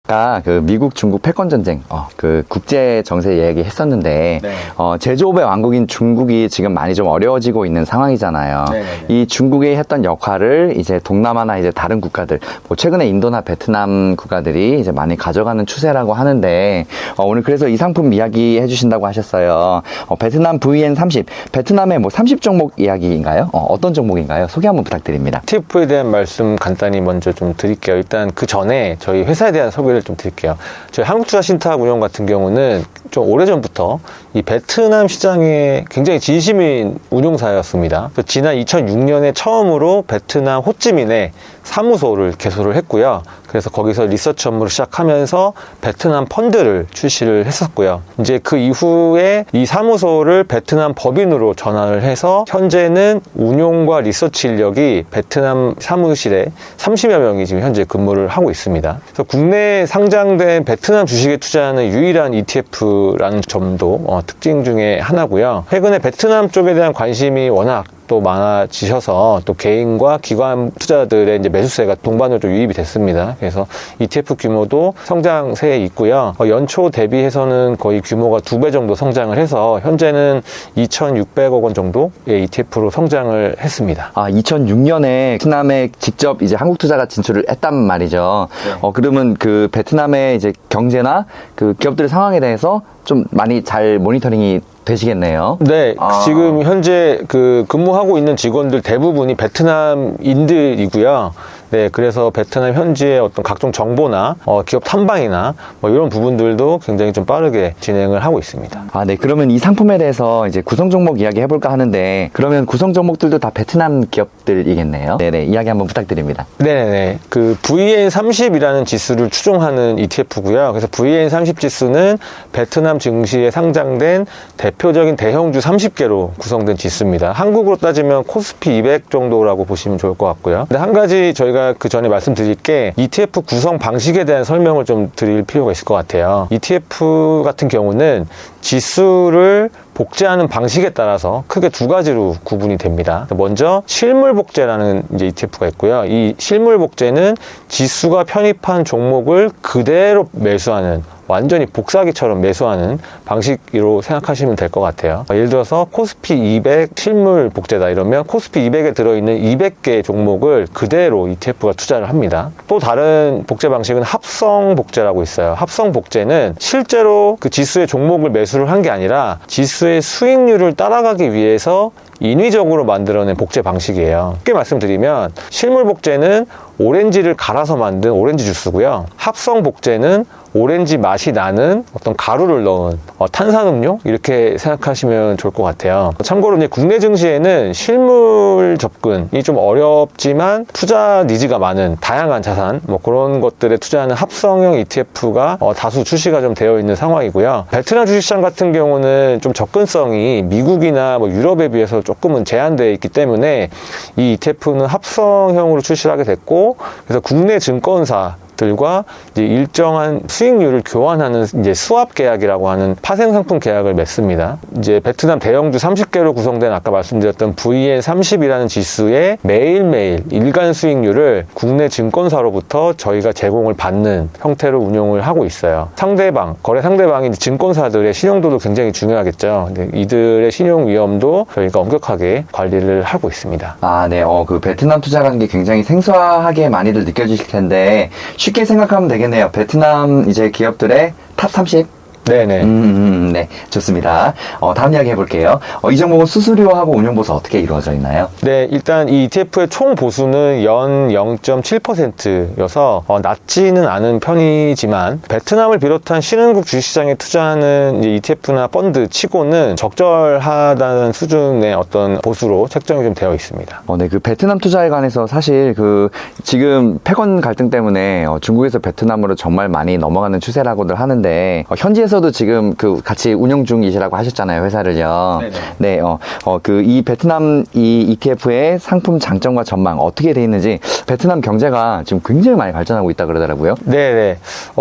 아까 그 미국 중국 패권 전쟁 그 국제 정세 이야기 했었는데 네. 제조업의 왕국인 중국이 지금 많이 좀 어려워지고 있는 상황이잖아요. 네네네. 이 중국이 했던 역할을 이제 동남아나 이제 다른 국가들, 뭐 최근에 인도나 베트남 국가들이 이제 많이 가져가는 추세라고 하는데 오늘 그래서 이 상품 이야기 해주신다고 하셨어요. 베트남 VN30, 베트남의 뭐 30 종목 이야기인가요? 어떤 종목인가요? 소개 한번 부탁드립니다. TF에 대한 말씀 간단히 먼저 좀 드릴게요. 일단 그 전에 저희 회사에 대한 소개를 좀 드릴게요. 저희 한국투자신탁운용 같은 경우는 좀 오래전부터 이 베트남 시장에 굉장히 진심인 운용사였습니다. 지난 2006년에 처음으로 베트남 호찌민에 사무소를 개소를 했고요. 그래서 거기서 리서치 업무를 시작하면서 베트남 펀드를 출시를 했었고요. 이제 그 이후에 이 사무소를 베트남 법인으로 전환을 해서 현재는 운용과 리서치 인력이 베트남 사무실에 30여 명이 지금 현재 근무를 하고 있습니다. 그래서 국내에 상장된 베트남 주식에 투자하는 유일한 ETF라는 점도 특징 중에 하나고요. 최근에 베트남 쪽에 대한 관심이 워낙 또 많아지셔서 또 개인과 기관 투자들의 이제 매수세가 동반으로 좀 유입이 됐습니다. 그래서 ETF 규모도 성장세에 있고요. 연초 대비해서는 거의 규모가 2배 정도 성장을 해서 현재는 2,600억 원 정도의 ETF로 성장을 했습니다. 2006년에 베트남에 직접 이제 한국 투자가 진출을 했단 말이죠. 네. 그러면 그 베트남의 이제 경제나 그 기업들의 상황에 대해서 좀 많이 잘 모니터링이 되시겠네요. 네, 지금 현재 그 근무하고 있는 직원들 대부분이 베트남인들이고요. 네, 그래서 베트남 현지의 어떤 각종 정보나 기업 탐방이나 뭐 이런 부분들도 굉장히 좀 빠르게 진행을 하고 있습니다. 네. 그러면 이 상품에 대해서 이제 구성 종목 이야기 해볼까 하는데 그러면 구성 종목들도 다 베트남 기업들이겠네요. 네네, 이야기 한번 부탁드립니다. 네네, 그 VN30이라는 지수를 추종하는 ETF고요. 그래서 VN30 지수는 베트남 증시에 상장된 대표적인 대형주 30개로 구성된 지수입니다. 한국으로 따지면 코스피 200 정도라고 보시면 좋을 것 같고요. 근데 한 가지 저희가 그 전에 말씀드릴 게 ETF 구성 방식에 대한 설명을 좀 드릴 필요가 있을 것 같아요. ETF 같은 경우는 지수를 복제하는 방식에 따라서 크게 두 가지로 구분이 됩니다. 먼저 실물 복제라는 이제 ETF가 있고요. 이 실물 복제는 지수가 편입한 종목을 그대로 매수하는, 완전히 복사기처럼 매수하는 방식으로 생각하시면 될 것 같아요. 예를 들어서 코스피 200 실물 복제다 이러면 코스피 200에 들어있는 200개의 종목을 그대로 ETF가 투자를 합니다. 또 다른 복제 방식은 합성 복제라고 있어요. 합성 복제는 실제로 그 지수의 종목을 매수를 한 게 아니라 지수의 수익률을 따라가기 위해서 인위적으로 만들어낸 복제 방식이에요. 쉽게 말씀드리면 실물 복제는 오렌지를 갈아서 만든 오렌지 주스고요. 합성 복제는 오렌지 맛이 나는 어떤 가루를 넣은 탄산음료 이렇게 생각하시면 좋을 것 같아요. 참고로 이제 국내 증시에는 실물 접근이 좀 어렵지만 투자 니즈가 많은 다양한 자산 뭐 그런 것들에 투자하는 합성형 ETF가 다수 출시가 좀 되어 있는 상황이고요. 베트남 주식시장 같은 경우는 좀 접근성이 미국이나 뭐 유럽에 비해서 조금은 제한되어 있기 때문에 이 ETF는 합성형으로 출시를 하게 됐고, 그래서 국내 증권사 들과 이제 일정한 수익률을 교환하는 이제 수합 계약이라고 하는 파생 상품 계약을 맺습니다. 이제 베트남 대형주 30개로 구성된 아까 말씀드렸던 VN30이라는 지수의 매일매일 일간 수익률을 국내 증권사로부터 저희가 제공을 받는 형태로 운용을 하고 있어요. 상대방, 거래 상대방인 증권사들의 신용도도 굉장히 중요하겠죠. 이들의 신용 위험도 저희가 엄격하게 관리를 하고 있습니다. 네. 그 베트남 투자라는 게 굉장히 생소하게 많이들 느껴지실 텐데 쉽게 생각하면 되겠네요. 베트남 이제 기업들의 탑 30? 네네. 네. 좋습니다. 다음 이야기 해볼게요. 이 종목은 수수료하고 운용보수 어떻게 이루어져 있나요? 네, 일단 이 ETF의 총 보수는 연 0.7%여서 낮지는 않은 편이지만 베트남을 비롯한 신흥국 주식시장에 투자하는 이제 ETF나 펀드 치고는 적절하다는 수준의 어떤 보수로 책정이 좀 되어 있습니다. 네, 그 베트남 투자에 관해서 사실 그 지금 패권 갈등 때문에 중국에서 베트남으로 정말 많이 넘어가는 추세라고들 하는데 현지에서 회사에서도 지금 그 같이 운영 중이시라고 하셨잖아요, 회사를요. 네, 이 베트남 이 ETF의 상품 장점과 전망 어떻게 돼 있는지, 베트남 경제가 지금 굉장히 많이 발전하고 있다 그러더라고요. 네네.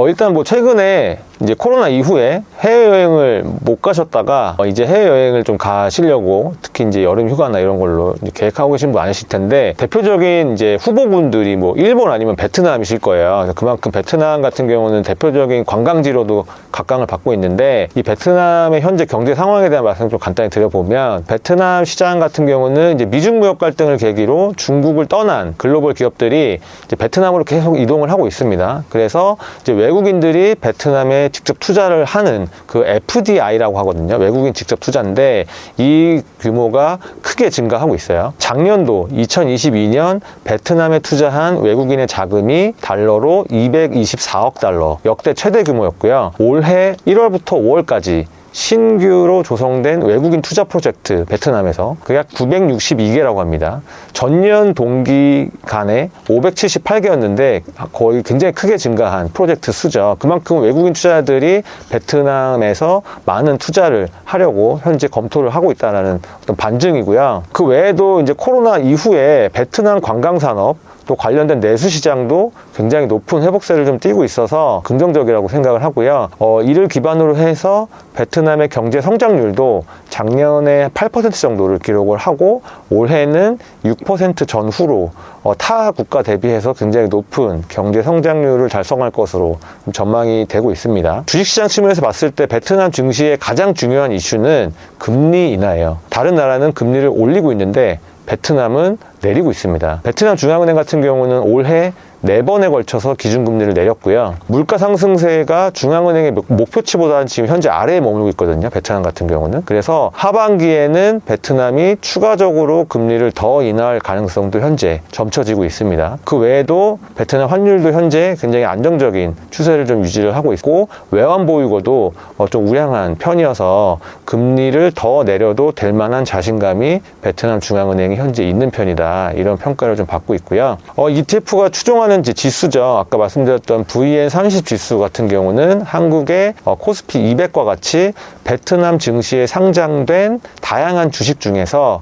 일단 뭐 최근에 이제 코로나 이후에 해외여행을 못 가셨다가 이제 해외여행을 좀 가시려고, 특히 이제 여름 휴가나 이런 걸로 이제 계획하고 계신 분 많으실 텐데, 대표적인 이제 후보군들이 뭐 일본 아니면 베트남이실 거예요. 그래서 그만큼 베트남 같은 경우는 대표적인 관광지로도 각광을 받고 있는데, 이 베트남의 현재 경제 상황에 대한 말씀을 좀 간단히 드려보면, 베트남 시장 같은 경우는 이제 미중 무역 갈등을 계기로 중국을 떠난 글로벌 기업들이 이제 베트남으로 계속 이동을 하고 있습니다. 그래서 이제 외국인들이 베트남에 직접 투자를 하는 그 FDI라고 하거든요. 외국인 직접 투자인데, 이 규모가 크게 증가하고 있어요. 작년도 2022년 베트남에 투자한 외국인의 자금이 달러로 224억 달러, 역대 최대 규모였고요. 올해 1월부터 5월까지 신규로 조성된 외국인 투자 프로젝트, 베트남에서 그 약 962개라고 합니다. 전년 동기 간에 578개였는데 거의 굉장히 크게 증가한 프로젝트 수죠. 그만큼 외국인 투자자들이 베트남에서 많은 투자를 하려고 현재 검토를 하고 있다는 어떤 반증이고요. 그 외에도 이제 코로나 이후에 베트남 관광산업, 또 관련된 내수 시장도 굉장히 높은 회복세를 좀 띠고 있어서 긍정적이라고 생각을 하고요. 이를 기반으로 해서 베트남의 경제 성장률도 작년에 8% 정도를 기록을 하고, 올해는 6% 전후로 타 국가 대비해서 굉장히 높은 경제 성장률을 달성할 것으로 전망이 되고 있습니다. 주식시장 측면에서 봤을 때 베트남 증시의 가장 중요한 이슈는 금리 인하예요. 다른 나라는 금리를 올리고 있는데 베트남은 내리고 있습니다. 베트남 중앙은행 같은 경우는 올해 4번에 걸쳐서 기준금리를 내렸고요. 물가 상승세가 중앙은행의 목표치보다는 지금 현재 아래에 머물고 있거든요. 베트남 같은 경우는. 그래서 하반기에는 베트남이 추가적으로 금리를 더 인하할 가능성도 현재 점쳐지고 있습니다. 그 외에도 베트남 환율도 현재 굉장히 안정적인 추세를 좀 유지를 하고 있고, 외환 보유고도 좀 우량한 편이어서 금리를 더 내려도 될 만한 자신감이 베트남 중앙은행이 현재 있는 편이다, 이런 평가를 좀 받고 있고요. ETF가 추종하는 이제 지수죠. 아까 말씀드렸던 VN30 지수 같은 경우는 한국의 코스피 200과 같이 베트남 증시에 상장된 다양한 주식 중에서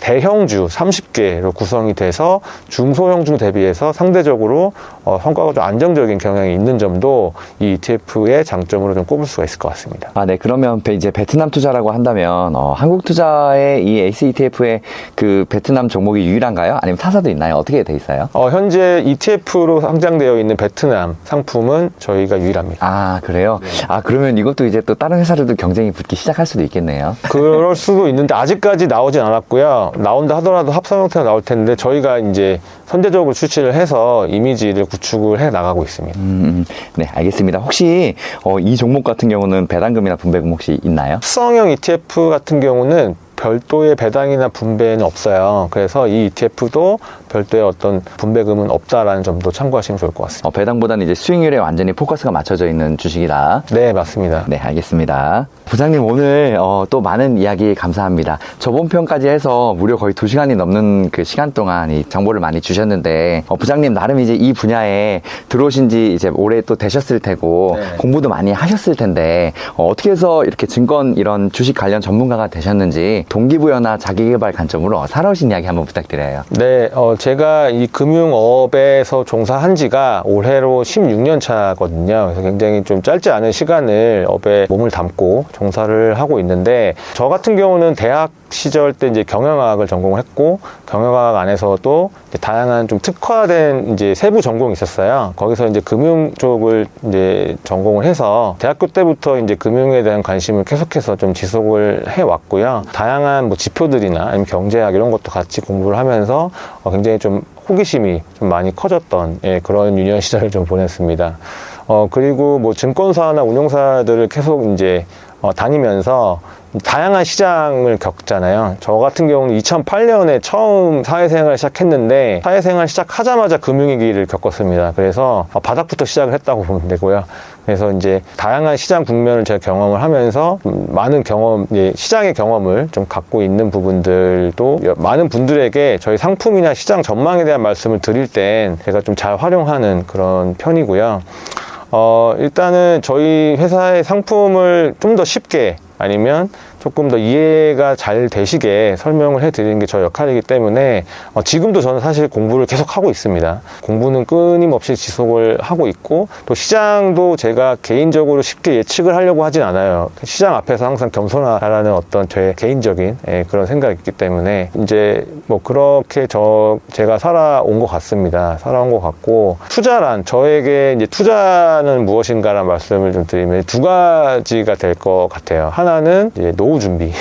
대형주 30개로 구성이 돼서 중소형주 대비해서 상대적으로 성과가 좀 안정적인 경향이 있는 점도 이 ETF의 장점으로 좀 꼽을 수가 있을 것 같습니다. 네. 그러면 이제 베트남 투자라고 한다면 한국 투자의 이 에이스 ETF의 그 베트남 종목이 유일한가요? 아니면 타사도 있나요? 어떻게 돼 있어요? 현재 ETF로 상장되어 있는 베트남 상품은 저희가 유일합니다. 그래요? 네. 그러면 이것도 이제 또 다른 회사들도 경쟁이 붙기 시작할 수도 있겠네요. 그럴 수도 있는데 아직까지 나오진 않았고요. 나온다 하더라도 합성 형태가 나올 텐데, 저희가 이제 선제적으로 출시를 해서 이미지를 구축을 해 나가고 있습니다. 네, 알겠습니다. 혹시 이 종목 같은 경우는 배당금이나 분배금 혹시 있나요? 합성형 ETF 같은 경우는 별도의 배당이나 분배는 없어요. 그래서 이 ETF도 별도의 어떤 분배금은 없다라는 점도 참고하시면 좋을 것 같습니다. 배당보다는 이제 수익률에 완전히 포커스가 맞춰져 있는 주식이다. 네, 맞습니다. 네, 알겠습니다. 부장님, 오늘 또 많은 이야기 감사합니다. 저번 편까지 해서 무려 거의 2시간이 넘는 그 시간 동안 이 정보를 많이 주셨는데, 부장님 나름 이제 이 분야에 들어오신 지 이제 올해 또 되셨을 테고, 네. 공부도 많이 하셨을 텐데, 어떻게 해서 이렇게 증권 이런 주식 관련 전문가가 되셨는지 동기부여나 자기개발 관점으로 살아오신 이야기 한번 부탁드려요. 네, 제가 이 금융업에서 종사한 지가 올해로 16년 차거든요. 그래서 굉장히 좀 짧지 않은 시간을 업에 몸을 담고 종사를 하고 있는데, 저 같은 경우는 대학 시절 때 이제 경영학을 전공을 했고, 경영학 안에서도 이제 다양한 좀 특화된 이제 세부 전공이 있었어요. 거기서 이제 금융 쪽을 이제 전공을 해서 대학교 때부터 이제 금융에 대한 관심을 계속해서 좀 지속을 해 왔고요. 다양한 뭐 지표들이나 아니면 경제학 이런 것도 같이 공부를 하면서 굉장히 좀 호기심이 좀 많이 커졌던 그런 유년 시절을 좀 보냈습니다. 그리고 뭐 증권사나 운용사들을 계속 이제 다니면서 다양한 시장을 겪잖아요. 저 같은 경우는 2008년에 처음 사회생활을 시작했는데, 사회생활 시작하자마자 금융위기를 겪었습니다. 그래서 바닥부터 시작을 했다고 보면 되고요. 그래서 이제 다양한 시장 국면을 제가 경험을 하면서 많은 시장의 경험을 좀 갖고 있는 부분들도 많은 분들에게 저희 상품이나 시장 전망에 대한 말씀을 드릴 땐 제가 좀 잘 활용하는 그런 편이고요. 일단은 저희 회사의 상품을 좀 더 쉽게 아니면 조금 더 이해가 잘 되시게 설명을 해드리는 게 저희 역할이기 때문에 지금도 저는 사실 공부를 계속 하고 있습니다. 공부는 끊임없이 지속을 하고 있고 또 시장도 제가 개인적으로 쉽게 예측을 하려고 하진 않아요. 시장 앞에서 항상 겸손하라는 어떤 제 개인적인 그런 생각이 있기 때문에 이제 뭐 그렇게 제가 살아온 것 같습니다. 살아온 것 같고 투자란 저에게 이제 투자는 무엇인가라는 말씀을 좀 드리면 두 가지가 될 것 같아요. 하나는 이제 노후 준비,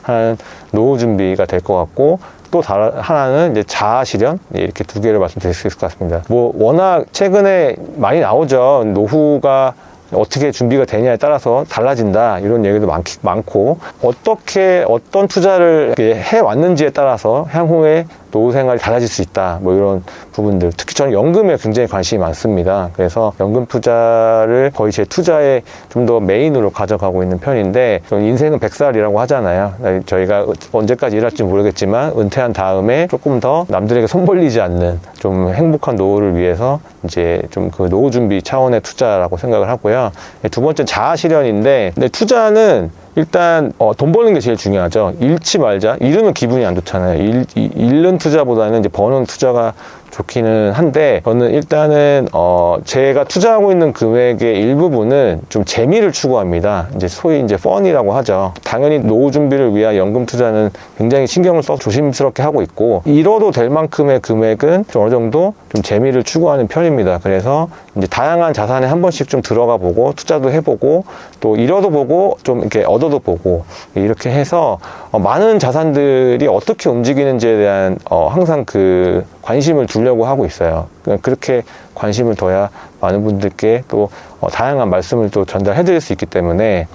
하나는 노후 준비가 될 것 같고 또 하나는 이제 자아 실현 이렇게 두 개를 말씀드릴 수 있을 것 같습니다. 뭐 워낙 최근에 많이 나오죠. 노후가 어떻게 준비가 되냐에 따라서 달라진다 이런 얘기도 많고 어떻게 어떤 투자를 해왔는지에 따라서 향후에 노후 생활이 달라질 수 있다 뭐 이런 부분들 특히 저는 연금에 굉장히 관심이 많습니다. 그래서 연금 투자를 거의 제 투자의 좀 더 메인으로 가져가고 있는 편인데 인생은 100살이라고 하잖아요. 저희가 언제까지 일할지 모르겠지만 은퇴한 다음에 조금 더 남들에게 손 벌리지 않는 좀 행복한 노후를 위해서 이제 좀 그 노후 준비 차원의 투자라고 생각을 하고요. 두 번째는 자아 실현인데 근데 투자는 일단 돈 버는 게 제일 중요하죠. 잃지 말자. 잃으면 기분이 안 좋잖아요. 잃는 투자보다는 이제 버는 투자가 좋기는 한데 저는 일단은 제가 투자하고 있는 금액의 일부분은 좀 재미를 추구합니다. 이제 소위 이제 펀이라고 하죠. 당연히 노후 준비를 위한 연금 투자는 굉장히 신경을 써서 조심스럽게 하고 있고 잃어도 될 만큼의 금액은 좀 어느 정도 좀 재미를 추구하는 편입니다. 그래서 이제 다양한 자산에 한 번씩 좀 들어가 보고 투자도 해보고 또 잃어도 보고 좀 이렇게 얻어도 보고 이렇게 해서 많은 자산들이 어떻게 움직이는지에 대한 항상 그 관심을 두려고 하고 있어요. 그렇게 관심을 둬야 많은 분들께 또 다양한 말씀을 또 전달해 드릴 수 있기 때문에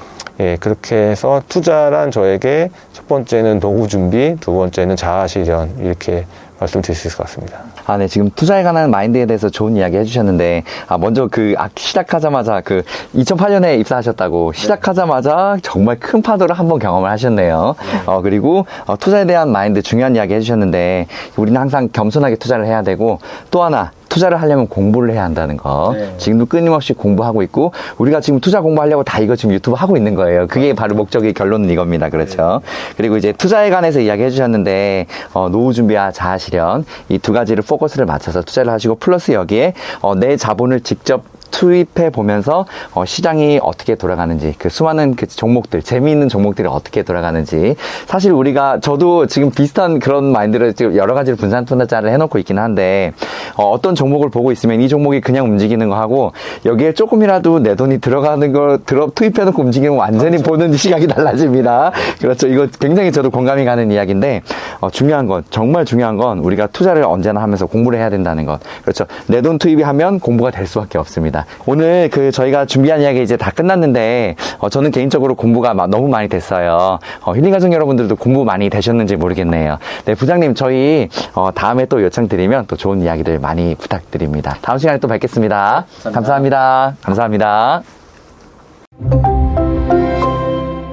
그렇게 해서 투자란 저에게 첫 번째는 노후 준비, 두 번째는 자아 실현 이렇게 말씀드릴 수 있을 것 같습니다. 네, 지금 투자에 관한 마인드에 대해서 좋은 이야기 해주셨는데, 먼저 시작하자마자 2008년에 입사하셨다고, 시작하자마자 정말 큰 파도를 한번 경험을 하셨네요. 그리고, 투자에 대한 마인드 중요한 이야기 해주셨는데, 우리는 항상 겸손하게 투자를 해야 되고, 또 하나, 투자를 하려면 공부를 해야 한다는 거. 네. 지금도 끊임없이 공부하고 있고 우리가 지금 투자 공부하려고 다 이거 지금 유튜브 하고 있는 거예요. 그게 바로 목적의 결론은 이겁니다. 그렇죠? 네. 그리고 이제 투자에 관해서 이야기해 주셨는데 노후 준비와 자아 실현 이 두 가지를 포커스를 맞춰서 투자를 하시고 플러스 여기에 내 자본을 직접 투입해 보면서 시장이 어떻게 돌아가는지 그 수많은 그 종목들 재미있는 종목들이 어떻게 돌아가는지 사실 저도 지금 비슷한 그런 마인드로 지금 여러 가지를 분산 투자를 해놓고 있긴 한데 어떤 종목을 보고 있으면 이 종목이 그냥 움직이는 거 하고 여기에 조금이라도 내 돈이 들어가는 거 투입해놓고 움직이면 완전히 그렇죠. 보는 시각이 달라집니다. 그렇죠. 이거 굉장히 저도 공감이 가는 이야기인데 중요한 건 정말 중요한 건 우리가 투자를 언제나 하면서 공부를 해야 된다는 것. 그렇죠. 내 돈 투입이 하면 공부가 될 수밖에 없습니다. 오늘 저희가 준비한 이야기 이제 다 끝났는데 저는 개인적으로 공부가 너무 많이 됐어요. 힐링가족 여러분들도 공부 많이 되셨는지 모르겠네요. 네, 부장님 저희 다음에 또 요청드리면 또 좋은 이야기들 많이 부탁드립니다. 다음 시간에 또 뵙겠습니다. 감사합니다. 감사합니다.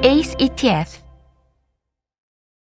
ACE ETF